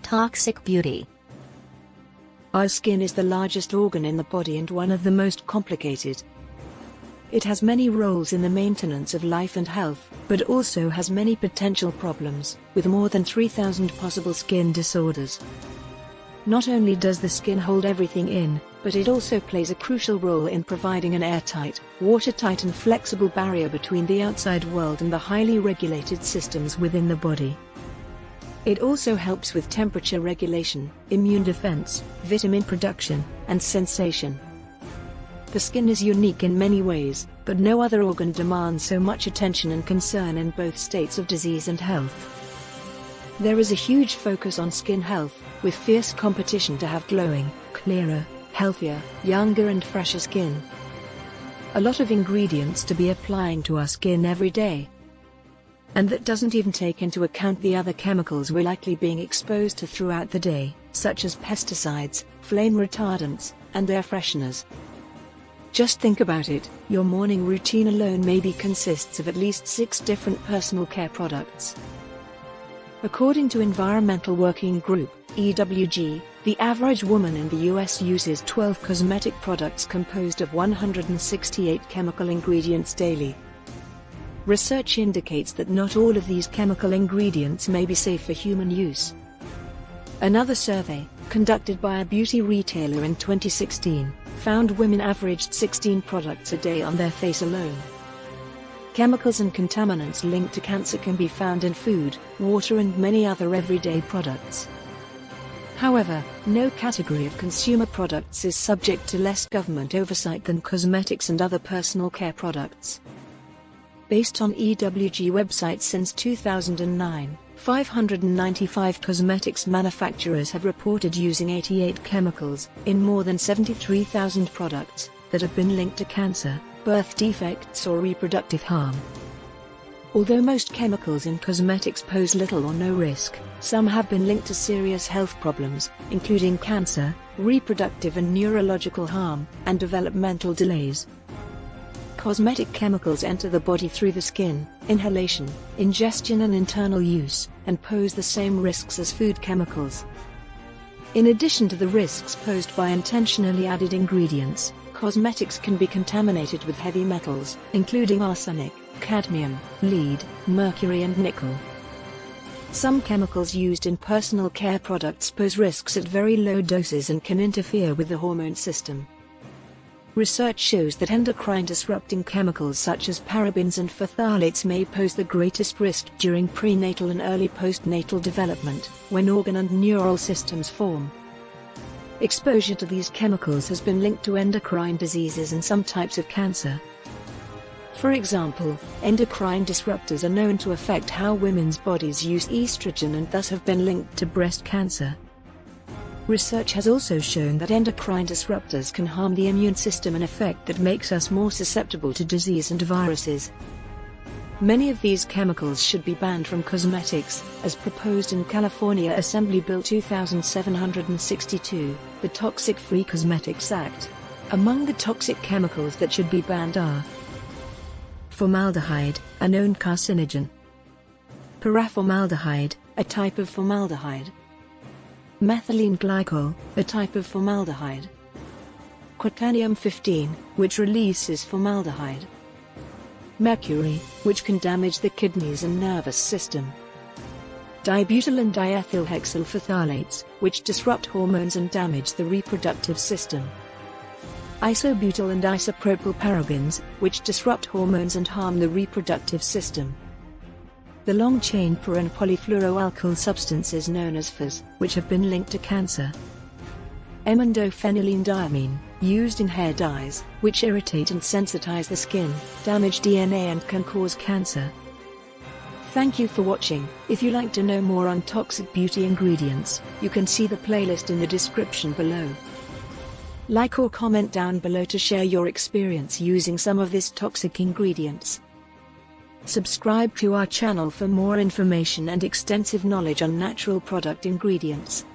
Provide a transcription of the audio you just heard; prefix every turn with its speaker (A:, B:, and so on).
A: Toxic beauty.
B: Our skin is the largest organ in the body and one of the most complicated. It has many roles in the maintenance of life and health, but also has many potential problems, with more than 3,000 possible skin disorders. Not only does the skin hold everything in, but it also plays a crucial role in providing an airtight, watertight and flexible barrier between the outside world and the highly regulated systems within the body. It also helps with temperature regulation, immune defense, vitamin production, and sensation. The skin is unique in many ways, but no other organ demands so much attention and concern in both states of disease and health. There is a huge focus on skin health, with fierce competition to have glowing, clearer, healthier, younger and fresher skin. A lot of ingredients to be applying to our skin every day. And that doesn't even take into account the other chemicals we're likely being exposed to throughout the day, such as pesticides, flame retardants, and air fresheners. Just think about it, your morning routine alone maybe consists of at least 6 different personal care products. According to Environmental Working Group, EWG, the average woman in the US uses 12 cosmetic products composed of 168 chemical ingredients daily. Research indicates that not all of these chemical ingredients may be safe for human use. Another survey, conducted by a beauty retailer in 2016, found women averaged 16 products a day on their face alone. Chemicals and contaminants linked to cancer can be found in food, water and many other everyday products. However, no category of consumer products is subject to less government oversight than cosmetics and other personal care products. Based on EWG website since 2009, 595 cosmetics manufacturers have reported using 88 chemicals in more than 73,000 products that have been linked to cancer, birth defects or reproductive harm. Although most chemicals in cosmetics pose little or no risk, some have been linked to serious health problems, including cancer, reproductive and neurological harm, and developmental delays. Cosmetic chemicals enter the body through the skin, inhalation, ingestion and internal use, and pose the same risks as food chemicals. In addition to the risks posed by intentionally added ingredients, cosmetics can be contaminated with heavy metals, including arsenic, cadmium, lead, mercury and nickel. Some chemicals used in personal care products pose risks at very low doses and can interfere with the hormone system. Research shows that endocrine-disrupting chemicals such as parabens and phthalates may pose the greatest risk during prenatal and early postnatal development, when organ and neural systems form. Exposure to these chemicals has been linked to endocrine diseases and some types of cancer. For example, endocrine disruptors are known to affect how women's bodies use estrogen and thus have been linked to breast cancer. Research has also shown that endocrine disruptors can harm the immune system, an effect that makes us more susceptible to disease and viruses. Many of these chemicals should be banned from cosmetics, as proposed in California Assembly Bill 2762, the Toxic Free Cosmetics Act. Among the toxic chemicals that should be banned are formaldehyde, a known carcinogen; paraformaldehyde, a type of formaldehyde; methylene glycol, a type of formaldehyde; quaternium-15, which releases formaldehyde; mercury, which can damage the kidneys and nervous system; dibutyl and diethylhexyl phthalates, which disrupt hormones and damage the reproductive system; isobutyl and isopropyl parabens, which disrupt hormones and harm the reproductive system; the long-chain per- and polyfluoroalkyl substances known as FAS, which have been linked to cancer; emendophenylene-diamine, used in hair dyes, which irritate and sensitize the skin, damage DNA and can cause cancer. Thank you for watching. If you like to know more on toxic beauty ingredients, you can see the playlist in the description below. Like or comment down below to share your experience using some of these toxic ingredients. Subscribe to our channel for more information and extensive knowledge on natural product ingredients.